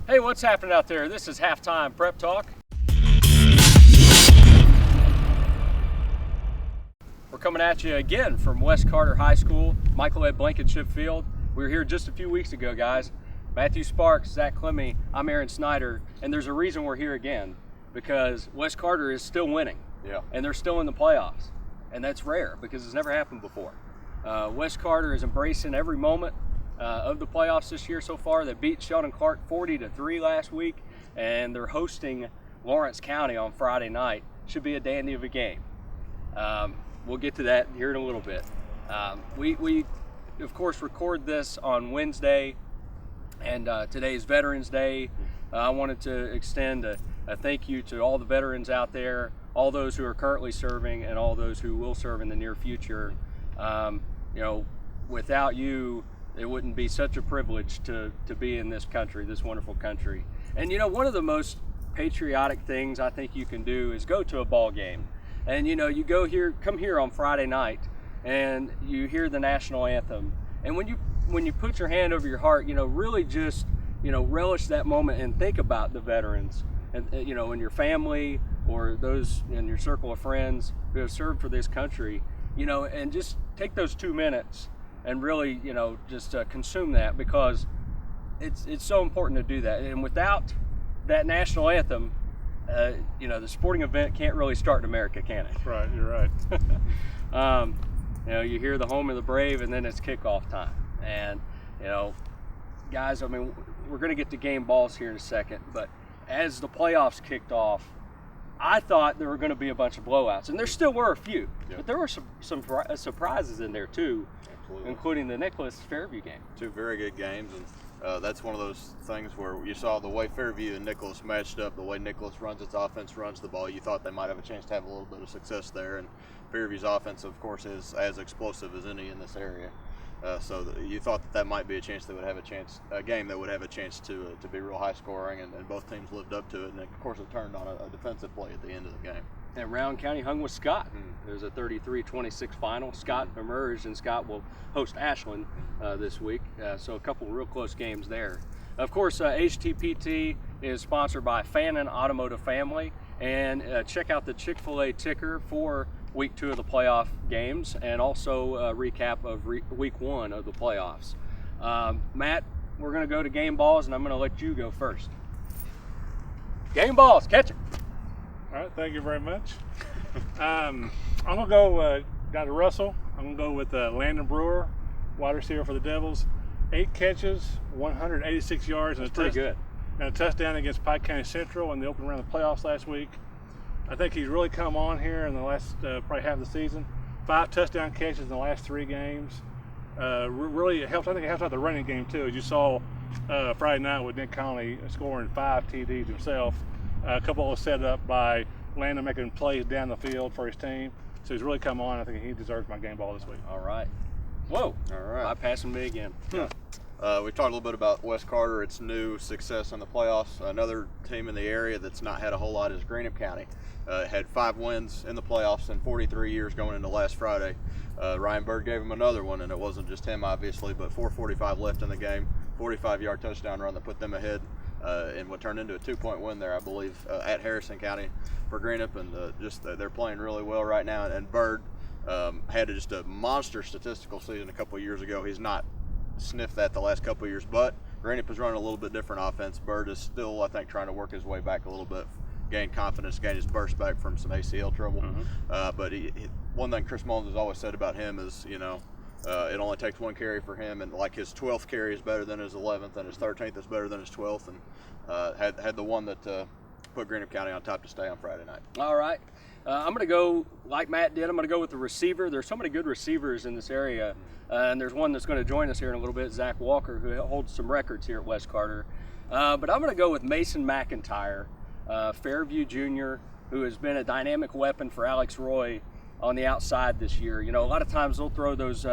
Hey, what's happening out there? This is Halftime Prep Talk. We're coming at you again from West Carter High School, Michael Ed Blankenship Field. We were here just a few weeks ago, guys. Matthew Sparks, Zach Clemmy, I'm Aaron Snyder, and there's a reason we're here again, because West Carter is still winning. Yeah. And they're still in the playoffs, and that's rare because it's never happened before. West Carter is embracing every moment of the playoffs this year so far. They beat Sheldon Clark 40-3 last week, and they're hosting Lawrence County on Friday night. Should be a dandy of a game. We'll get to that here in a little bit. We of course record this on Wednesday, and today is Veterans Day. I wanted to extend a thank you to all the veterans out there, all those who are currently serving and all those who will serve in the near future. Without you, it wouldn't be such a privilege to be in this country, this wonderful country. And one of the most patriotic things I think you can do is go to a ball game. And you come here on Friday night and you hear the national anthem. And when you put your hand over your heart, really just, relish that moment and think about the veterans and, and your family or those in your circle of friends who have served for this country, and just take those 2 minutes and really, just consume that, because it's so important to do that. And without that national anthem, the sporting event can't really start in America, can it? Right, you're right. You hear the home of the brave, and then it's kickoff time. And, guys, we're going to get to game balls here in a second, but as the playoffs kicked off, I thought there were going to be a bunch of blowouts, and there still were a few, but there were some surprises in there too. Absolutely. Including the Nicholas Fairview game. Two very good games, and that's one of those things where you saw the way Fairview and Nicholas matched up, the way Nicholas runs its offense, runs the ball. You thought they might have a chance to have a little bit of success there, and Fairview's offense, of course, is as explosive as any in this area. So you thought that might be a chance they would have a game that would have a chance to be real high scoring, and both teams lived up to it. And of course, it turned on a defensive play at the end of the game. And Round County hung with Scott. It was a 33-26 final. Scott emerged, and Scott will host Ashland this week. So a couple real close games there. Of course, HTPT is sponsored by Fannin Automotive Family, and check out the Chick-fil-A ticker for Week 2 of the playoff games, and also a recap of Week 1 of the playoffs. Matt, we're going to go to game balls, and I'm going to let you go first. Game balls, catch it. All right, thank you very much. I'm going to go Dr. Russell. I'm going to go with Landon Brewer, wide receiver for the Devils. 8 catches, 186 yards, That's pretty good. And a touchdown against Pike County Central in the opening round of the playoffs last week. I think he's really come on here in the last probably half of the season. 5 touchdown catches in the last 3 games. Really helped. I think it helped out the running game too, as you saw Friday night with Nick Conley scoring 5 TDs himself. A couple of set up by Landon making plays down the field for his team. So he's really come on. I think he deserves my game ball this week. All right. Whoa. All right. Bypassing me again. Yeah. We talked a little bit about West Carter, its new success in the playoffs. Another team in the area that's not had a whole lot is Greenup County. Had 5 wins in the playoffs in 43 years going into last Friday. Ryan Bird gave him another one, and it wasn't just him, obviously, but 4:45 left in the game, 45-yard touchdown run that put them ahead in what turned into a 2-point win there, I believe, at Harrison County for Greenup, and they're playing really well right now. And Bird had just a monster statistical season a couple of years ago. He's not sniffed that the last couple of years, but Greenup is running a little bit different offense. Bird is still, I think, trying to work his way back a little bit, gain confidence, gain his burst back from some ACL trouble. But one thing Chris Mullins has always said about him is, it only takes 1 carry for him, and like his 12th carry is better than his 11th, and his 13th is better than his 12th, and had the one that put Greenup County on top to stay on Friday night. All right. I'm going to go like Matt did. I'm going to go with the receiver. There's so many good receivers in this area, and there's one that's going to join us here in a little bit, Zach Walker, who holds some records here at West Carter. But I'm going to go with Mason McIntyre, Fairview Jr., who has been a dynamic weapon for Alex Roy on the outside this year. A lot of times they'll throw those,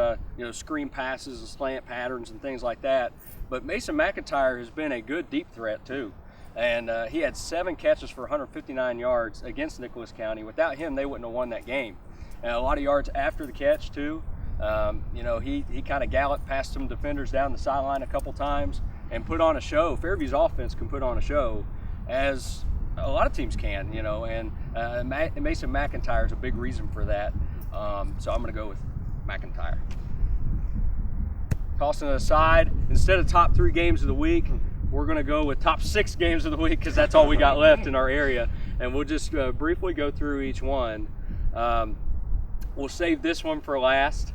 screen passes and slant patterns and things like that. But Mason McIntyre has been a good deep threat too. And he had 7 catches for 159 yards against Nicholas County. Without him, they wouldn't have won that game. And a lot of yards after the catch too. He kind of galloped past some defenders down the sideline a couple times. and put on a show. Fairview's offense can put on a show, as a lot of teams can, you know, and Mason McIntyre is a big reason for that. So I'm going to go with McIntyre. Tossing it aside, instead of top 3 games of the week, we're going to go with top 6 games of the week because that's all we got left in our area. And we'll just briefly go through each one. We'll save this one for last.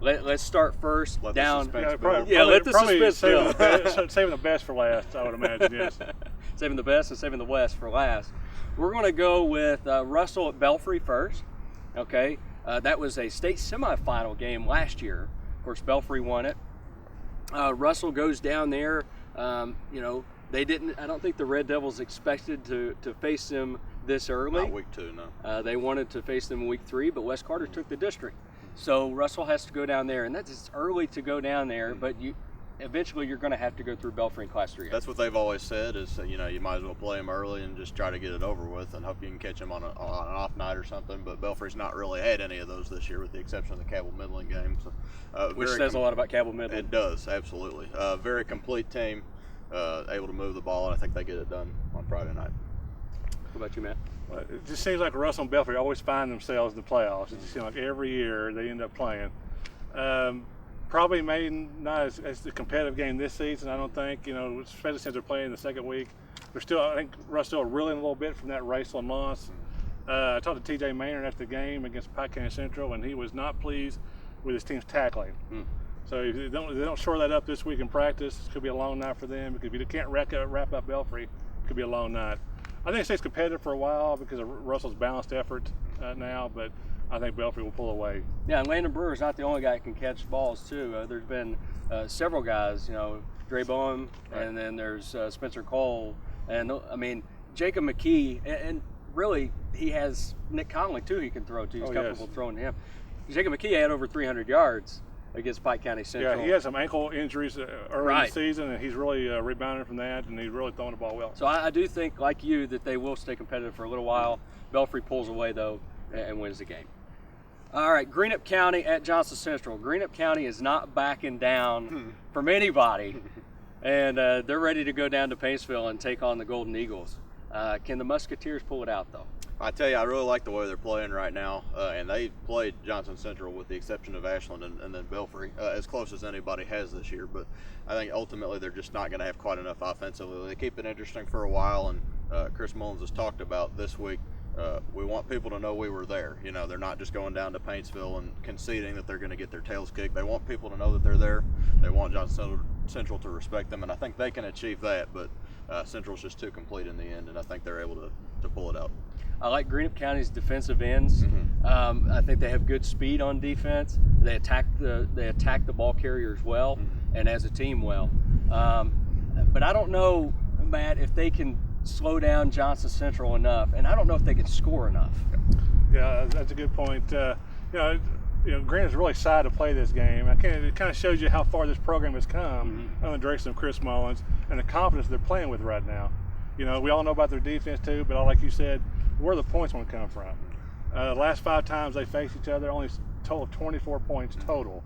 Let's start first Let down. the suspense build. Let the suspense build. Saving the best for last, I would imagine. Yes. Saving the best and saving the West for last. We're going to go with Russell at Belfry first. Okay, that was a state semifinal game last year. Of course, Belfry won it. Russell goes down there. You know, they didn't. I don't think the Red Devils expected to face them this early. Not week 2, no. They wanted to face them in week 3, but West Carter took the district. So Russell has to go down there, and it's early to go down there, but eventually you're going to have to go through Belfry in Class 3A. That's what they've always said is, you know, you might as well play them early and just try to get it over with and hope you can catch them on an off night or something. But Belfry's not really had any of those this year with the exception of the Cabell Midland game. So, which says a lot about Cabell Midland. It does, absolutely. Very complete team, able to move the ball, and I think they get it done on Friday night. What about you, Matt? It just seems like Russell and Belfry always find themselves in the playoffs. It just seems like every year they end up playing. Probably maybe not as the competitive game this season, I don't think, you know, especially since they're playing the second week. They're still, I think Russell reeling a little bit from that Raceland loss. I talked to TJ Maynard after the game against Pike County Central, and he was not pleased with his team's tackling. So if they don't shore that up this week in practice, it could be a long night for them, because if you can't wrap up Belfry, it could be a long night. I think it stays competitive for a while because of Russell's balanced effort now, but I think Belfry will pull away. Yeah, and Landon Brewer's not the only guy that can catch balls too. There's been several guys, you know, Dre Bowen, Right. and then there's Spencer Cole, and I mean Jacob McKee, and really he has Nick Conley too. He can throw too. He's comfortable throwing to him. Jacob McKee had over 300 yards against Pike County Central. Yeah, he had some ankle injuries early in the season, and he's really rebounded from that, and he's really throwing the ball well. So I do think, like you, that they will stay competitive for a little while. Belfry pulls away though and wins the game. All right, Greenup County at Johnson Central. Greenup County is not backing down from anybody, and they're ready to go down to Paintsville and take on the Golden Eagles. Can the Musketeers pull it out though? I tell you, I really like the way they're playing right now, and they played Johnson Central with the exception of Ashland and then Belfry, as close as anybody has this year. But I think ultimately they're just not going to have quite enough offensively. They keep it interesting for a while, and Chris Mullins has talked about this week. We want people to know we were there. You know, they're not just going down to Paintsville and conceding that they're going to get their tails kicked. They want people to know that they're there. They want Johnson Central to respect them, and I think they can achieve that. But Central's just too complete in the end, and I think they're able to pull it out. I like Greenup County's defensive ends. I think they have good speed on defense. They attack the ball carriers well, and as a team well. But I don't know, Matt, if they can slow down Johnson Central enough, and I don't know if they can score enough. Yeah, that's a good point. You know, Greenup's really excited to play this game. It kind of shows you how far this program has come under the direction of Chris Mullins and the confidence they're playing with right now. You know, we all know about their defense too, but like you said, where the points want to come from. The last 5 times they faced each other, only a total of 24 points total.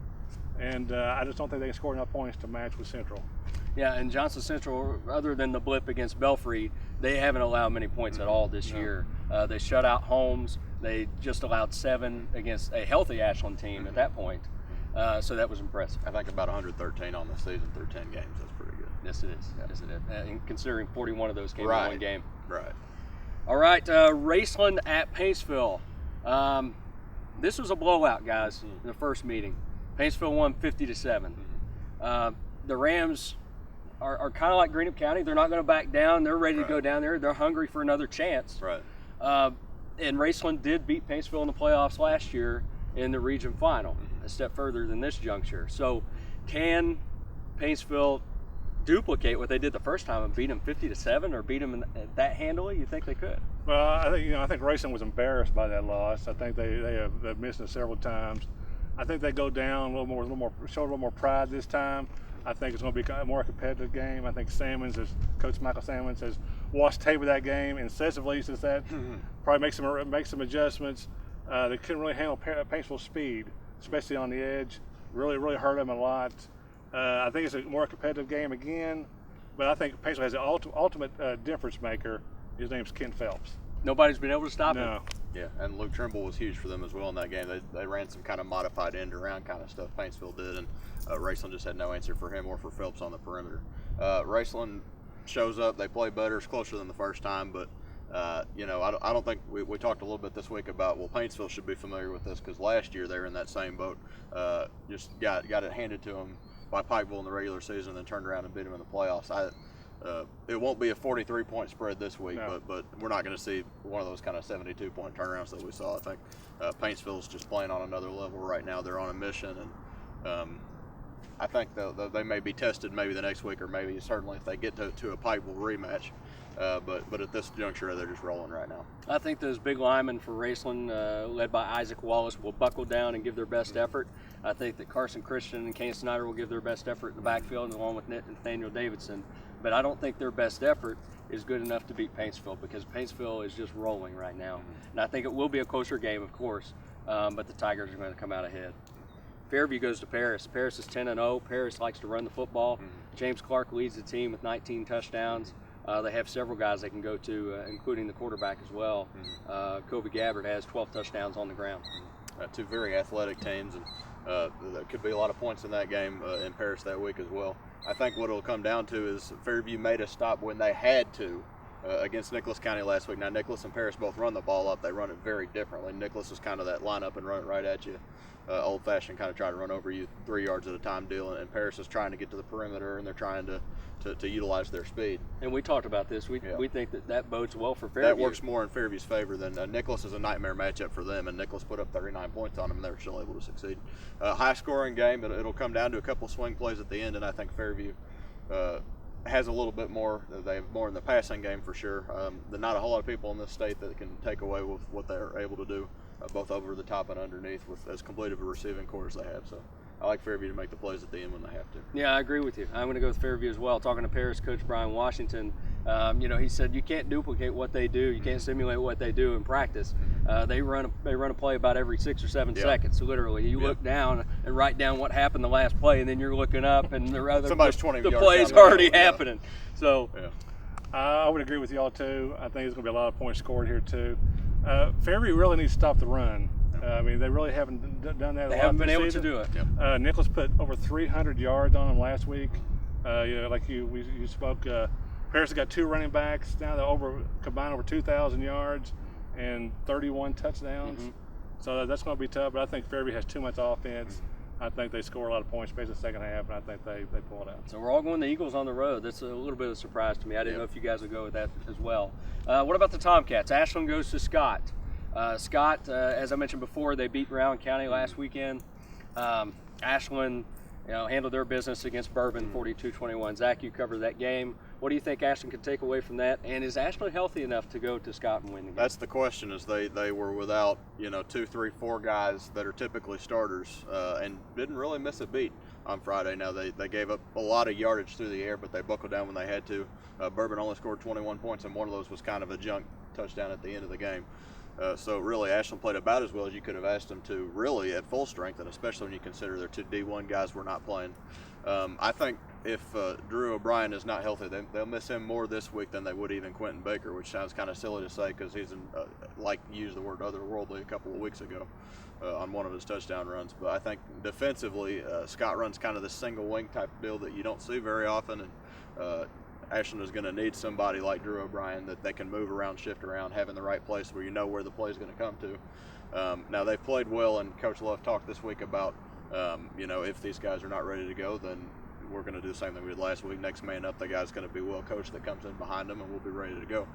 And I just don't think they can score enough points to match with Central. Yeah, and Johnson Central, other than the blip against Belfry, they haven't allowed many points at all this year. They shut out Holmes. They just allowed 7 against a healthy Ashland team at that point. So that was impressive. I think about 113 on the season through 10 games. That's pretty good. Yes, it is. Yes, it is. And considering 41 of those came in one game. Right. All right, Raceland at Paintsville. This was a blowout, guys, in the first meeting. Paintsville won 50-7. The Rams are kind of like Greenup County. They're not going to back down. They're ready to go down there. They're hungry for another chance. Right. And Raceland did beat Paintsville in the playoffs last year in the region final, a step further than this juncture. So can Paintsville duplicate what they did the first time and beat them 50-7, or beat them that handily? You think they could? Well, I think Raceland was embarrassed by that loss. I think they have missed it several times. I think they go down show a little more pride this time. I think it's going to be a more competitive game. I think Coach Michael Salmons has watched tape of that game incessantly since that. Probably make some adjustments. They couldn't really handle Paintsville's speed, especially on the edge. Really hurt them a lot. I think it's a more competitive game again. But I think Pacefield has the ultimate difference maker. His name's Ken Phelps. Nobody's been able to stop him. No. Yeah, and Luke Trimble was huge for them as well in that game. They ran some kind of modified end around kind of stuff, Paintsville did, and Raceland just had no answer for him or for Phelps on the perimeter. Raceland shows up, they play better, it's closer than the first time, but you know, I don't think we talked a little bit this week about, well, Paintsville should be familiar with this because last year they were in that same boat, just got it handed to them by Pikeville in the regular season and then turned around and beat them in the playoffs. It won't be a 43-point spread this week, No. but we're not going to see one of those kind of 72-point turnarounds that we saw. I think Paintsville's just playing on another level right now. They're on a mission, and I think they may be tested maybe the next week, or maybe certainly if they get to a Pikeville rematch. But at this juncture, they're just rolling right now. I think those big linemen for Raceland, led by Isaac Wallace, will buckle down and give their best effort. I think that Carson Christian and Kane Snyder will give their best effort in the backfield, along with Nathaniel Davidson. But I don't think their best effort is good enough to beat Paintsville, because Paintsville is just rolling right now. And I think it will be a closer game, of course, but the Tigers are going to come out ahead. Fairview goes to Paris. Paris is 10-0. Paris likes to run the football. James Clark leads the team with 19 touchdowns. They have several guys they can go to, including the quarterback as well. Kobe Gabbard has 12 touchdowns on the ground. Two very athletic teams, and there could be a lot of points in that game in Paris that week as well. I think what it'll come down to is Fairview made a stop when they had to against Nicholas County last week. Now, Nicholas and Paris both run the ball up. They run it very differently. Nicholas is kind of that line up and run it right at you, old-fashioned kind of try to run over you 3 yards at a time deal, and Paris is trying to get to the perimeter, and they're trying to utilize their speed. And we talked about this. We think that bodes well for Fairview. That works more in Fairview's favor than Nicholas is a nightmare matchup for them, and Nicholas put up 39 points on them, and they were still able to succeed. High-scoring game, but it'll come down to a couple swing plays at the end, and I think Fairview has a little bit more. They have more in the passing game for sure. There's not a whole lot of people in this state that can take away with what they're able to do, both over the top and underneath, with as complete of a receiving core as they have. So I like Fairview to make the plays at the end when they have to. Yeah, I agree with you. I'm going to go with Fairview as well. Talking to Paris coach Brian Washington, he said you can't duplicate what they do. You can't simulate what they do in practice. They run a play about every 6 or 7 seconds. So literally, you look down and write down what happened the last play, and then you're looking up, and the play's already happening. So, I would agree with y'all too. I think there's going to be a lot of points scored here too. Fairview really needs to stop the run. I mean, they really haven't done that. They haven't been able to do it. Yep. Nicholas put over 300 yards on them last week. Like you spoke. Paris has got 2 running backs now. They're combined over 2,000 yards and 31 touchdowns. So that's going to be tough. But I think Fairview has too much offense. I think they score a lot of points, especially the second half, and I think they pull it out. So we're all going the Eagles on the road. That's a little bit of a surprise to me. I didn't know if you guys would go with that as well. What about the Tomcats? Ashland goes to Scott. Scott, as I mentioned before, they beat Rowan County last weekend. Ashland, handled their business against Bourbon 42-21. Zach, you covered that game. What do you think Ashland could take away from that? And is Ashland healthy enough to go to Scott and win the game? That's the question. Is they were without 2, 3, 4 guys that are typically starters, and didn't really miss a beat on Friday. Now they gave up a lot of yardage through the air, but they buckled down when they had to. Bourbon only scored 21 points, and one of those was kind of a junk touchdown at the end of the game. So really, Ashland played about as well as you could have asked them to, really at full strength, and especially when you consider their 2 D1 guys were not playing. I think if Drew O'Brien is not healthy, they'll miss him more this week than they would even Quentin Baker, which sounds kind of silly to say because he's like you used the word otherworldly a couple of weeks ago on one of his touchdown runs. But I think defensively, Scott runs kind of this single wing type deal that you don't see very often, and Ashland is going to need somebody like Drew O'Brien that they can move around, shift around, have in the right place where you know where the play is going to come to. Now they've played well, and Coach Love talked this week about if these guys are not ready to go, then we're going to do the same thing we did last week. Next man up, the guy's going to be well coached that comes in behind them, and we'll be ready to go.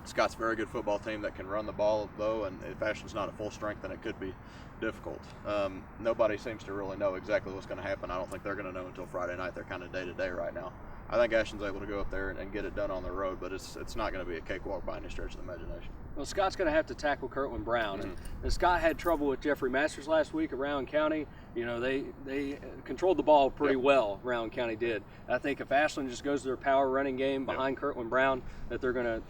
Scott's a very good football team that can run the ball, though, and if Ashland's not at full strength, then it could be difficult. Nobody seems to really know exactly what's going to happen. I don't think they're going to know until Friday night. They're kind of day-to-day right now. I think Ashland's able to go up there and get it done on the road, but it's not going to be a cakewalk by any stretch of the imagination. Well, Scott's going to have to tackle Kirtland Brown, and Scott had trouble with Jeffrey Masters last week at Rowan County. They controlled the ball pretty well. Rowan County did. I think if Ashland just goes to their power running game behind Kirtland Brown, that they're going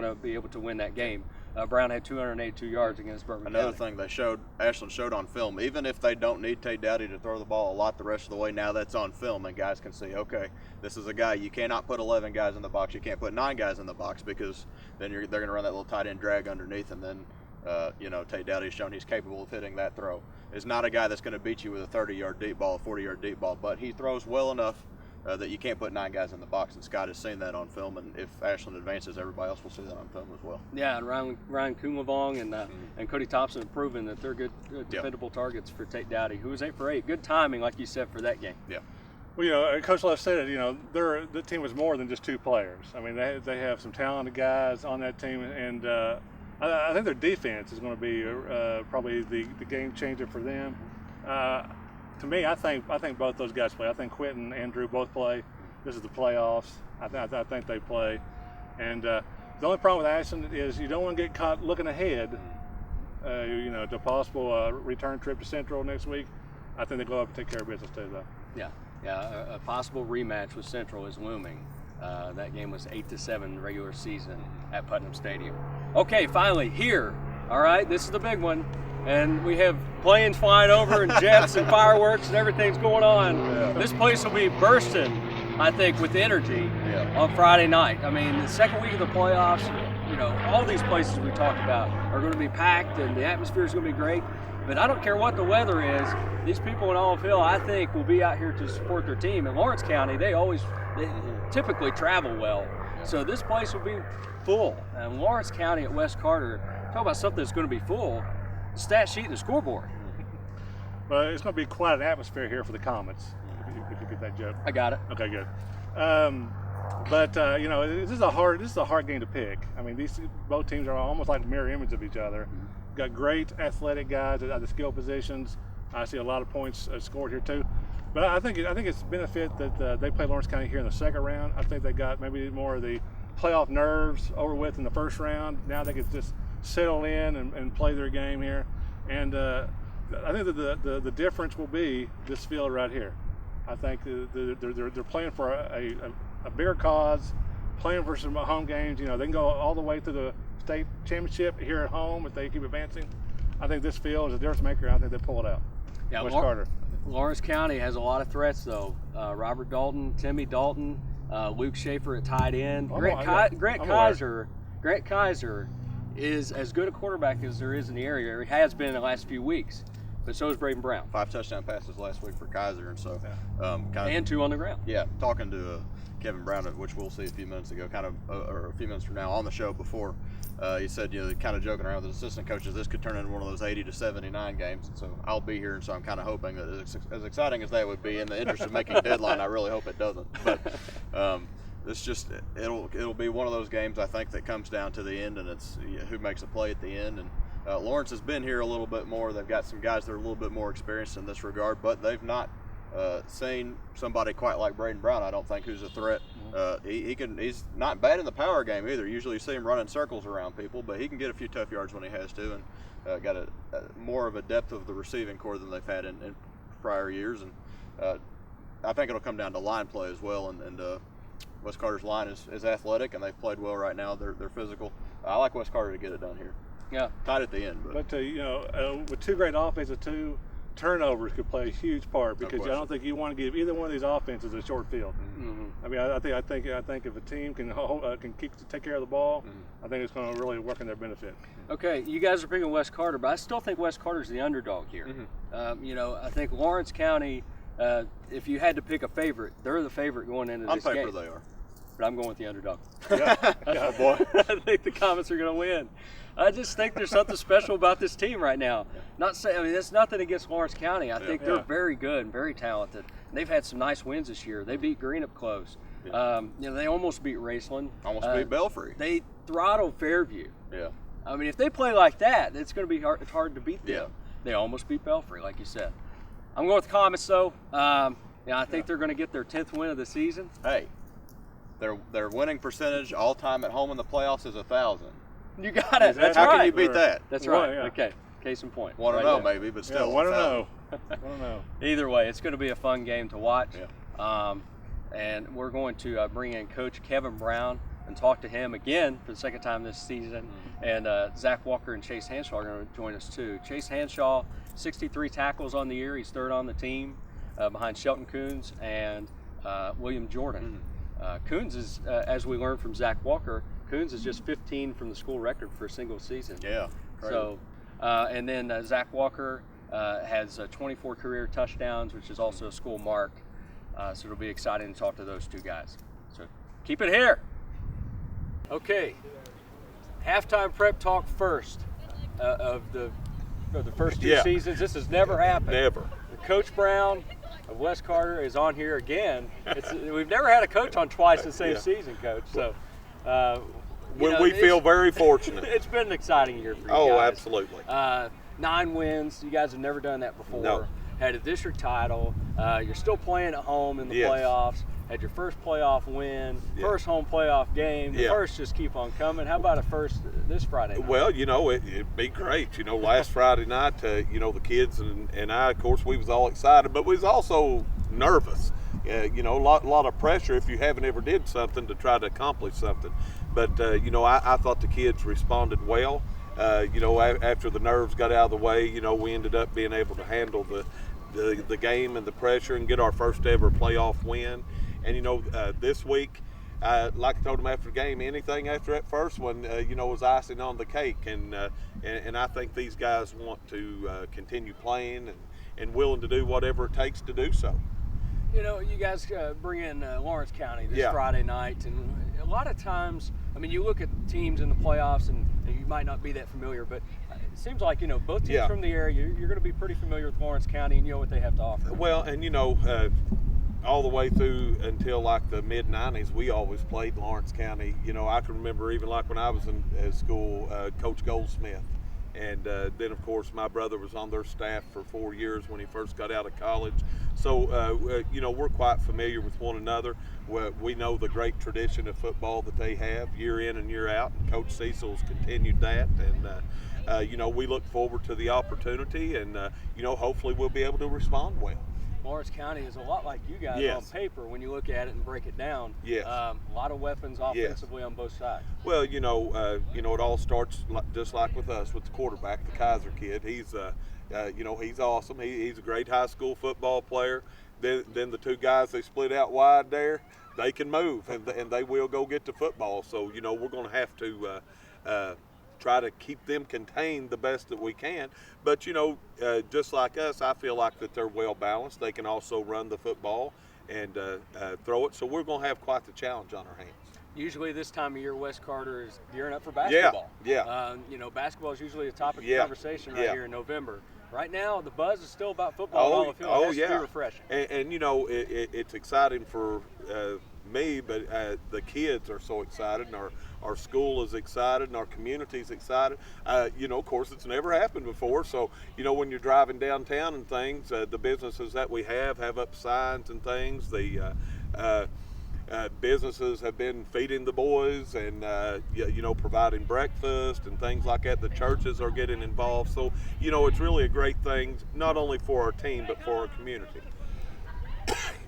to be able to win that game. Brown had 282 yards against Bourbon Another County. thing Ashland showed on film, even if they don't need Tate Dowdy to throw the ball a lot the rest of the way, now that's on film and guys can see, okay, this is a guy, you cannot put 11 guys in the box, you can't put 9 guys in the box, because then they're going to run that little tight end drag underneath, and then Tate Dowdy's shown he's capable of hitting that throw. Is not a guy that's going to beat you with a 30-yard deep ball, a 40-yard deep ball, but he throws well enough that you can't put 9 guys in the box, and Scott has seen that on film, and if Ashland advances, everybody else will see that on film as well. Yeah, and Ryan Kumavong and Cody Thompson have proven that they're good dependable targets for Tate Dowdy, who was 8 for 8. Good timing, like you said, for that game. Yeah. Well, Coach Love said it. The team was more than just 2 players. I mean, they have some talented guys on that team, and I think their defense is going to be probably the game changer for them. To me, I think both those guys play. I think Quentin and Drew both play. This is the playoffs. I think they play. And the only problem with Ashland is you don't want to get caught looking ahead, to a possible return trip to Central next week. I think they go up and take care of business too, though. Yeah. A possible rematch with Central is looming. That game was 8-7 regular season at Putnam Stadium. Okay, finally here. All right, this is the big one. And we have planes flying over and jets and fireworks and everything's going on. Yeah. This place will be bursting, I think, with energy on Friday night. I mean, the second week of the playoffs, all these places we talked about are going to be packed and the atmosphere is going to be great. But I don't care what the weather is, these people in Olive Hill, I think, will be out here to support their team. In Lawrence County, they typically travel well. Yeah. So this place will be full. And Lawrence County at West Carter, talk about something that's going to be full. Stat sheet and the scoreboard. Well, it's going to be quite an atmosphere here for the Comets, if you get that joke. I got it. Okay, good. This is a hard game to pick. I mean, both teams are almost like mirror image of each other. Got great athletic guys at the skill positions. I see a lot of points scored here too. But I think it's a benefit that they play Lawrence County here in the second round. I think they got maybe more of the playoff nerves over with in the first round. Now they can just settle in and play their game here. And I think that the difference will be this field right here. I think they're playing for a bigger cause, playing for some home games. They can go all the way to the state championship here at home if they keep advancing. I think this field is a difference maker, and I think they pull it out. Yeah, West Carter. Lawrence County has a lot of threats, though. Robert Dalton, Timmy Dalton, Luke Schaefer at tight end. Grant Kaiser is as good a quarterback as there is in the area. He has been in the last few weeks, but so is Braden Brown. 5 touchdown passes last week for Kaiser, and so and 2 on the ground. Yeah, talking to Kevin Brown, which we'll see a few minutes ago, or a few minutes from now on the show before. He said, kind of joking around with the assistant coaches, this could turn into one of those 80-79 games. And so I'll be here, and so I'm kind of hoping that as exciting as that would be, in the interest of making deadline, I really hope it doesn't. But it's just it'll be one of those games, I think, that comes down to the end, and it's who makes a play at the end. And Lawrence has been here a little bit more. They've got some guys that are a little bit more experienced in this regard, but they've not seen somebody quite like Braden Brown, I don't think, who's a threat. He's not bad in the power game either. Usually you see him running circles around people, but he can get a few tough yards when he has to, and got more of a depth of the receiving core than they've had in prior years. And I think it'll come down to line play as well, and West Carter's line is athletic, and they've played well right now. They're physical. I like West Carter to get it done here. Yeah, tight at the end. But with 2 great offenses, 2 turnovers could play a huge part, because I don't think you want to give either one of these offenses a short field. Mm-hmm. I mean, I think if a team can take care of the ball, I think it's going to really work in their benefit. Okay, you guys are picking West Carter, but I still think West Carter's the underdog here. I think Lawrence County, if you had to pick a favorite, they're the favorite going into this game. On paper, they are. But I'm going with the underdog. Yeah, boy. I think the Comets are going to win. I just think there's something special about this team right now. It's nothing against Lawrence County. I think they're very good and very talented. And they've had some nice wins this year. They beat Green up close. Yeah. They almost beat Raceland. Almost beat Belfry. They throttled Fairview. Yeah. I mean, if they play like that, it's going to be hard. It's hard to beat them. Yeah. They almost beat Belfry, like you said. I'm going with the Comets, though. I think they're going to get their 10th win of the season. Hey, their winning percentage all time at home in the playoffs is 1,000. You got it. That's How right. can you beat that? That's right. Yeah. Okay. Case in point. 1-0 maybe, but still. 1-0. Either way, it's going to be a fun game to watch. Yeah. And we're going to bring in Coach Kevin Brown. and talk to him again for the second time this season. And Zach Walker and Chase Hanshaw are going to join us too. Chase Hanshaw, 63 tackles on the year. He's third on the team behind Shelton Coons and William Jordan. Coons is, as we learned from Zach Walker, Coons is just 15 from the school record for a single season. Yeah. Crazy. So, and then Zach Walker has 24 career touchdowns, which is also a school mark. So it'll be exciting to talk to those two guys. So keep it here. Okay, halftime prep talk first of the first two seasons. This has never happened. Never. Coach Brown of West Carter is on here again. We've never had a coach on twice the same season, Coach. So we feel very fortunate. It's been an exciting year for you guys. Oh, absolutely. 9 wins. You guys have never done that before. No. Had a district title. You're still playing at home in the Yes. playoffs. Had your first playoff win, Yeah. first home playoff game. The Yeah. first just keep on coming. How about a first this Friday night? Well, it'd be great. Last Friday night, the kids and I, of course, we was all excited, but we was also nervous. A lot of pressure if you haven't ever did something to try to accomplish something. But, I thought the kids responded well. After the nerves got out of the way, we ended up being able to handle the game and the pressure and get our first ever playoff win. And, this week, like I told them after the game, anything after that first one, was icing on the cake. And I think these guys want to continue playing and willing to do whatever it takes to do so. You guys bring in Lawrence County this Yeah. Friday night, and a lot of times, you look at teams in the playoffs, and you might not be that familiar, but it seems like, both teams Yeah. from the area, you're going to be pretty familiar with Lawrence County, and you know what they have to offer. Well, and all the way through until like the mid-90s, we always played Lawrence County. I can remember even like when I was in school, Coach Goldsmith. And then, of course, my brother was on their staff for 4 years when he first got out of college. So, we're quite familiar with one another. We know the great tradition of football that they have year in and year out, and Coach Cecil's continued that. And, we look forward to the opportunity, and, hopefully we'll be able to respond well. Lawrence County is a lot like you guys Yes. on paper when you look at it and break it down. Yes. A lot of weapons offensively on both sides. Well, it all starts just like with us, with the quarterback, the Kaiser kid. He's, he's awesome. He's a great high school football player. Then the two guys they split out wide there, they can move and they will go get the football. So we're going to have to try to keep them contained the best that we can. But just like us, I feel like that they're well balanced. They can also run the football and throw it. So we're going to have quite the challenge on our hands. Usually this time of year, West Carter is gearing up for basketball. Yeah. Basketball is usually a topic of Yeah. conversation right Yeah. here in November. Right now, the buzz is still about football and all the field. It has to be refreshing. And it's exciting for me, but the kids are so excited, and our school is excited, and our community is excited. Of course, it's never happened before. So, when you're driving downtown and things, the businesses that we have up signs and things. The businesses have been feeding the boys and providing breakfast and things like that. The churches are getting involved. So, it's really a great thing, not only for our team, but for our community.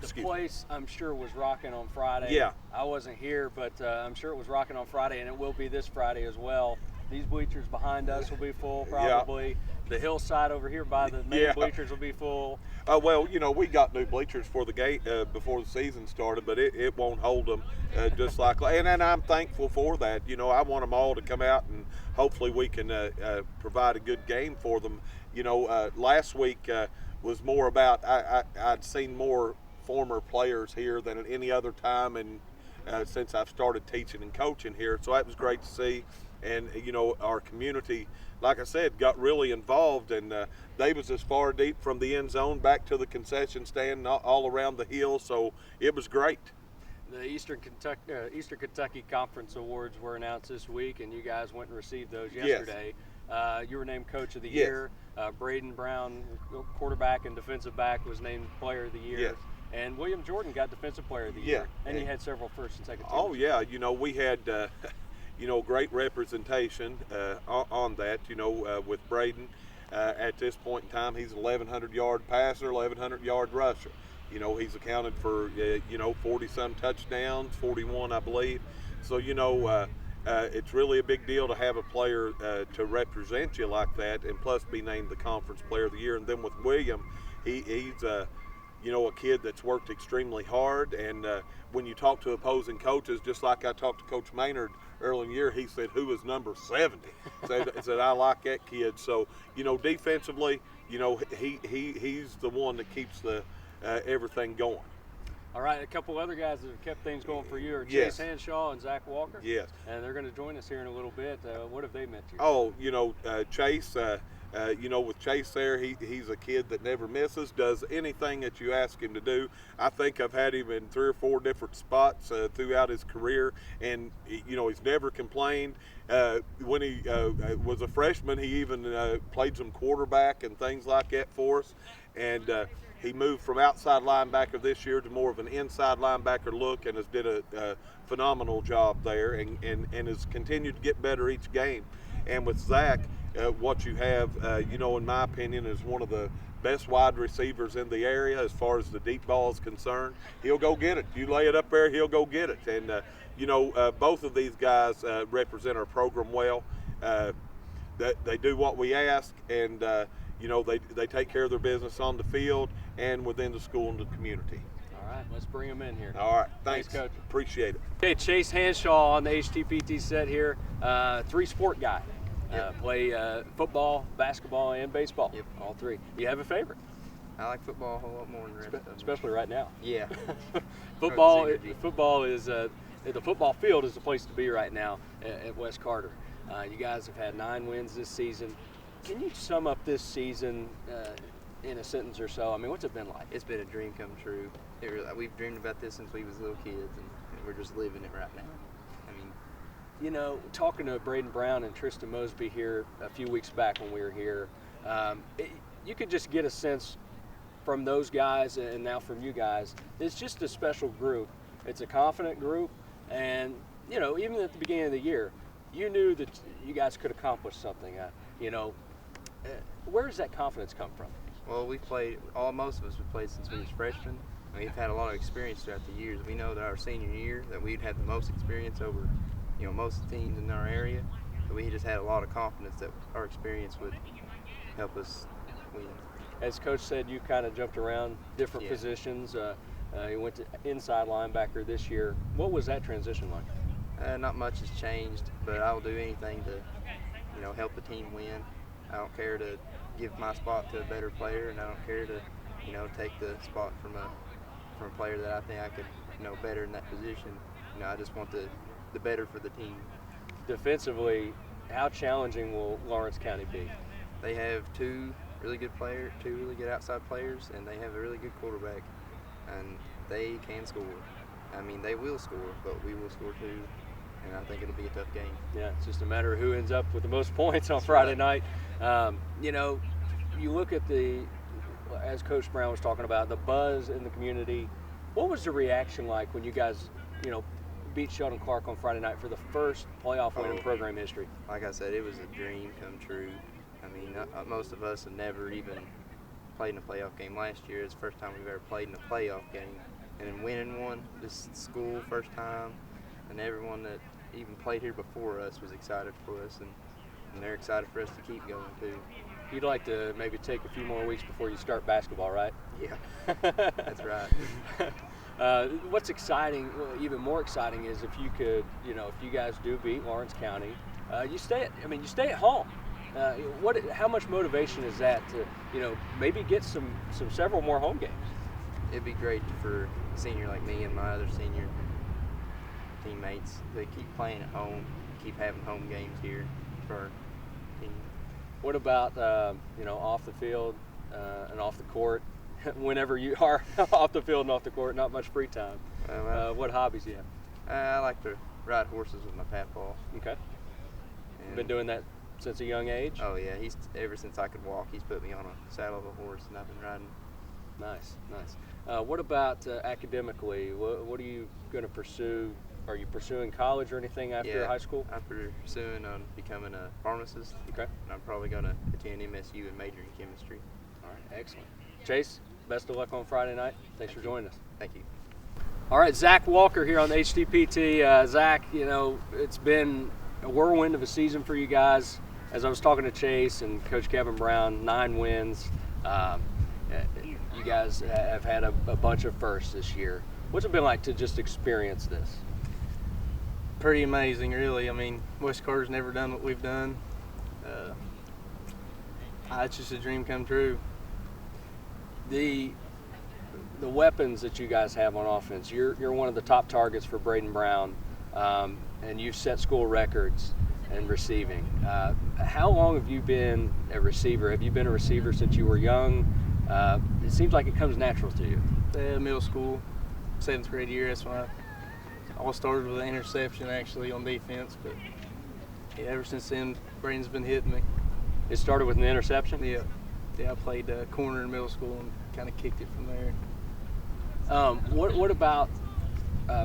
The place, I'm sure, was rocking on Friday. Yeah. I wasn't here, but I'm sure it was rocking on Friday, and it will be this Friday as well. These bleachers behind us will be full, probably. Yeah. The hillside over here by the main Yeah. bleachers will be full. Well, we got new bleachers for the gate before the season started, but it won't hold them just like. And I'm thankful for that. I want them all to come out, and hopefully we can provide a good game for them. Last week was more about I'd seen more former players here than at any other time, and since I've started teaching and coaching here, so that was great to see. And our community, like I said, got really involved, and they was as far deep from the end zone back to the concession stand, all around the hill. So it was great. The Eastern Kentucky Conference Awards were announced this week, and you guys went and received those yesterday. You were named Coach of the Year. Braden Brown, quarterback and defensive back, was named Player of the Year. Yes. And William Jordan got Defensive Player of the Year. And you had several first and second teams. Oh yeah, we had great representation on that. With Braden, at this point in time, he's an 1,100-yard passer, 1,100-yard rusher. He's accounted for 40-some touchdowns, 41, I believe. So it's really a big deal to have a player to represent you like that, and plus be named the Conference Player of the Year. And then with William, he's a kid that's worked extremely hard. And when you talk to opposing coaches, just like I talked to Coach Maynard early in the year, he said, "Who is number 70?" said I like that kid. So defensively, he's the one that keeps the everything going. All right, a couple other guys that have kept things going for you are Yes. Chase Hanshaw and Zach Walker. Yes. And they're going to join us here in a little bit. What have they meant to you? Oh, Chase, with Chase there, he's a kid that never misses, does anything that you ask him to do. I think I've had him in 3 or 4 different spots throughout his career, and he's never complained. When he was a freshman, he even played some quarterback and things like that for us. And he moved from outside linebacker this year to more of an inside linebacker look, and has did a phenomenal job there, and has continued to get better each game. And with Zach, what you have, in my opinion, is one of the best wide receivers in the area as far as the deep ball is concerned. He'll go get it. You lay it up there, he'll go get it. And, both of these guys represent our program well. They do what we ask, and, they take care of their business on the field and within the school and the community. All right, let's bring them in here. All right, thanks, Coach. Appreciate it. Okay, Chase Hanshaw on the HTPT set here, 3-sport guy. Play football, basketball, and baseball. Yep. All 3. Do you have a favorite? I like football a whole lot more than the rest of them. Especially right now. Yeah. Football Coach Energy. Football is the football field is the place to be right now at West Carter. You guys have had 9 wins this season. Can you sum up this season in a sentence or so? I mean, what's it been like? It's been a dream come true. We've dreamed about this since we was little kids, and we're just living it right now. I mean, Talking to Braden Brown and Tristan Mosby here a few weeks back when we were here, you could just get a sense from those guys and now from you guys. It's just a special group. It's a confident group, and even at the beginning of the year, you knew that you guys could accomplish something. Where does that confidence come from? well, most of us have played since we was freshmen. We've had a lot of experience throughout the years. We know that our senior year that we'd had the most experience over, most of the teams in our area. So we just had a lot of confidence that our experience would help us win. As Coach said, you kind of jumped around different positions. You went to inside linebacker this year. What was that transition like? Not much has changed, but I'll do anything to, help the team win. I don't care to give my spot to a better player, and I don't care to, take the spot from a player that I think I could, better in that position. I just want the better for the team. Defensively, how challenging will Lawrence County be? They have 2 really good outside players, and they have a really good quarterback, and they can score. I mean, they will score, but we will score too, and I think it'll be a tough game. Yeah, it's just a matter of who ends up with the most points on Friday night. You look at as Coach Brown was talking about, the buzz in the community. What was the reaction like when you guys, beat Sheldon Clark on Friday night for the first playoff win in program history? Like I said, it was a dream come true. I mean, most of us have never even played in a playoff game last year. It's the first time we've ever played in a playoff game. And then winning one, this school, first time, and everyone that even played here before us was excited for us, and they're excited for us to keep going too. You'd like to maybe take a few more weeks before you start basketball, right? Yeah, that's right. What's exciting, even more exciting, is if you could, if you guys do beat Lawrence County, you stay at home. How much motivation is that to, maybe get several more home games? It'd be great for a senior like me and my other senior teammates to keep playing at home, keep having home games here for our team. What about, off the field and off the court? Whenever you are off the field and off the court, not much free time. What hobbies do you have? I like to ride horses with my papaw. Okay. Been doing that since a young age? Oh yeah, ever since I could walk, he's put me on a saddle of a horse, and I've been riding. Nice. What about academically? What are you going to pursue? Are you pursuing college or anything after high school? I'm pursuing on becoming a pharmacist. Okay. And I'm probably going to attend MSU and major in chemistry. All right, excellent. Chase, best of luck on Friday night. Thanks for joining us. Thank you. All right, Zach Walker here on the HTPT. Zach, you know, it's been a whirlwind of a season for you guys. As I was talking to Chase and Coach Kevin Brown, 9 wins. You guys have had a bunch of firsts this year. What's it been like to just experience this? Pretty amazing, really. I mean, West Carter's never done what we've done. It's just a dream come true. The weapons that you guys have on offense, you're one of the top targets for Braden Brown, and you've set school records in receiving. How long have you been a receiver? Have you been a receiver since you were young? It seems like it comes natural to you. Middle school, 7th grade year, that's when I all started with an interception actually on defense, but yeah, ever since then, Braden's been hitting me. It started with an interception? Yeah, I played corner in middle school and kind of kicked it from there. What about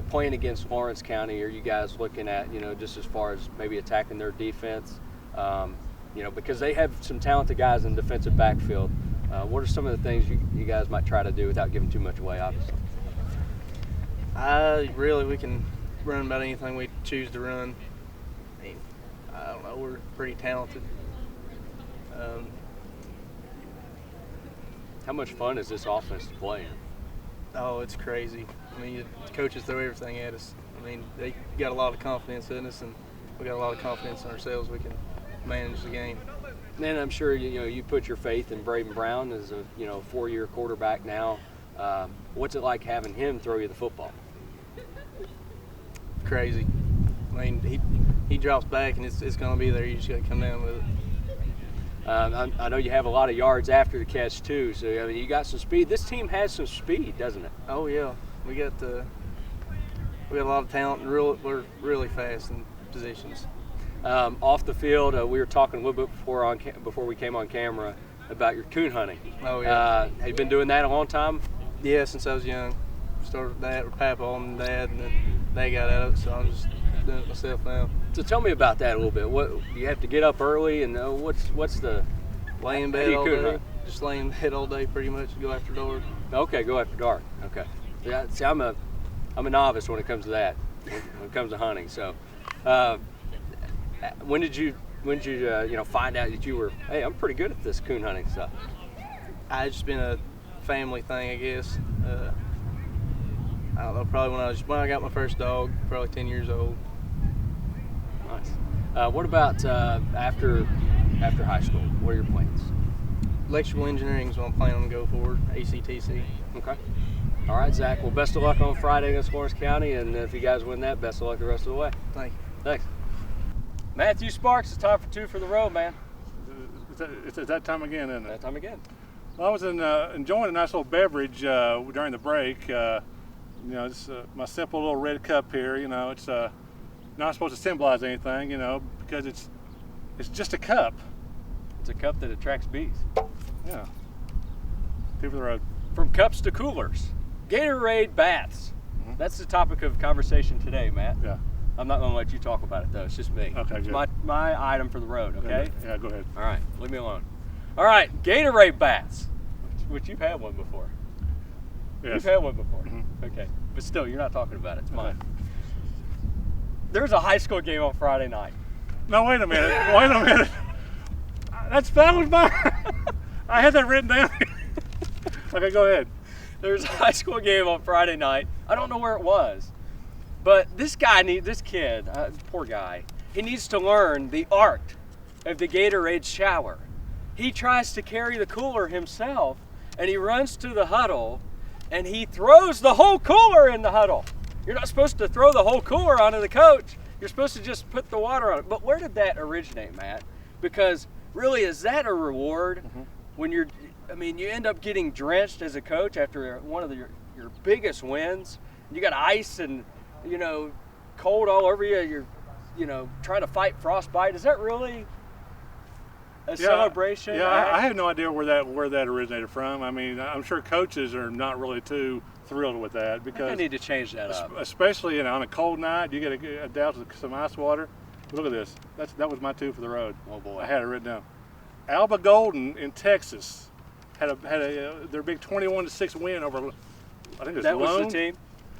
playing against Lawrence County? Are you guys looking at, you know, just as far as maybe attacking their defense? You know, because they have some talented guys in the defensive backfield. What are some of the things you guys might try to do without giving too much away, obviously? Really, we can run about anything we choose to run. I mean, I don't know, we're pretty talented. How much fun is this offense to play in? Oh, it's crazy. I mean, the coaches throw everything at us. I mean, they got a lot of confidence in us, and we got a lot of confidence in ourselves. We can manage the game. And I'm sure you put your faith in Braden Brown as a 4-year quarterback now. What's it like having him throw you the football? Crazy. I mean, he drops back, and it's going to be there. You just got to come down with it. I know you have a lot of yards after the catch too, so I mean, you got some speed. This team has some speed, doesn't it? Oh yeah, we got a lot of talent, and we're really fast in positions. Off the field, we were talking a little bit before we came on camera about your coon hunting. Oh yeah. Have you been doing that a long time? Yeah, since I was young. Started with that with Papa and Dad, and then they got at it, so I'm just doing it myself now. So tell me about that a little bit. What you have to get up early, and what's the lay in bed all day? Just lay in bed all day, pretty much. Go after dark. Okay, go after dark. Okay. Yeah, see, I'm a novice when it comes to that. When it comes to hunting. So, when did you find out that you were, hey, I'm pretty good at this coon hunting stuff? It's just been a family thing, I guess. I don't know, probably when I got my first dog, probably 10 years old. Nice. What about after high school? What are your plans? Electrical engineering is what I'm planning on go forward, ACTC. Okay. All right, Zach. Well, best of luck on Friday against Lawrence County, and if you guys win that, best of luck the rest of the way. Thank you. Thanks. Matthew Sparks, it's time for 2 for the road, man. It's that time again, isn't it? That time again. Well, I was enjoying a nice little beverage during the break. It's my simple little red cup here. You know, it's not supposed to symbolize anything, because it's just a cup. It's a cup that attracts bees. Yeah. 2 for the road. From cups to coolers, Gatorade baths. Mm-hmm. That's the topic of conversation today, Matt. Yeah. I'm not going to let you talk about it though. It's just me. Okay, it's good. my item for the road. Okay. Yeah, go ahead. All right, leave me alone. All right, Gatorade baths, which you've had one before. Yes. You've had one before. Mm-hmm. Okay, but still, you're not talking about it. It's mine. Okay. There's a high school game on Friday night. No, wait a minute. Wait a minute. That was mine. I had that written down. Okay, go ahead. There's a high school game on Friday night. I don't know where it was, but this kid, poor guy, he needs to learn the art of the Gatorade shower. He tries to carry the cooler himself, and he runs to the huddle, and he throws the whole cooler in the huddle. You're not supposed to throw the whole cooler onto the coach. You're supposed to just put the water on it. But where did that originate, Matt? Because really, is that a reward when you end up getting drenched as a coach after one of your biggest wins? You got ice and, cold all over you. You're, trying to fight frostbite. Is that really a celebration? Yeah, I have no idea where that originated from. I mean, I'm sure coaches are not really too thrilled with that because I need to change that up. Especially on a cold night, you get a douse with some ice water. Look at this. That was my 2 for the road. Oh boy, I had it written down. Alba Golden in Texas had their big 21-6 win over. I think it was that Lone. was the team.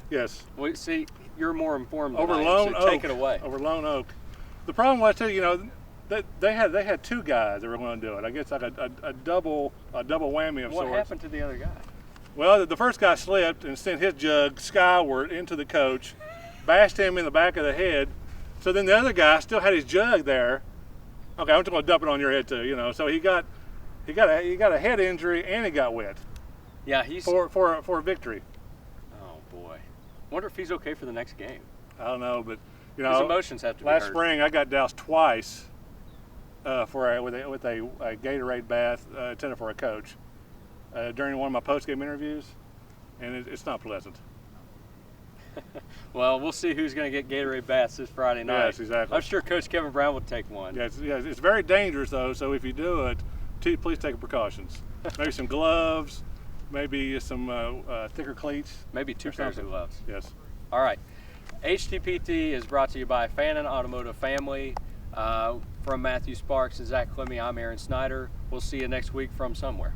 Yes. We see you're more informed than Over I am, Lone so Oak. take it away. Over Lone Oak. The problem was too, you know, they had 2 guys that were going to do it. I guess like a double whammy of sorts. What happened to the other guy? Well, the first guy slipped and sent his jug skyward into the coach, bashed him in the back of the head. So then the other guy still had his jug there. Okay, I'm just going to dump it on your head too, you know. So he got a head injury and he got wet. Yeah, he's. For a victory. Oh boy, wonder if he's okay for the next game. I don't know, but you His know, emotions have to be last hurt. spring I got doused twice with a Gatorade bath intended for a coach during one of my post-game interviews, and it's not pleasant. Well, we'll see who's going to get Gatorade baths this Friday night. Yes, exactly. I'm sure Coach Kevin Brown will take one. Yeah, it's very dangerous though. So if you do it, please take precautions. Maybe some gloves, maybe some thicker cleats. Maybe 2 or pairs of something. gloves. Yes. All right. HTPT is brought to you by Fannin Automotive Family. From Matthew Sparks and Zach Clemmie, I'm Aaron Snyder. We'll see you next week from somewhere.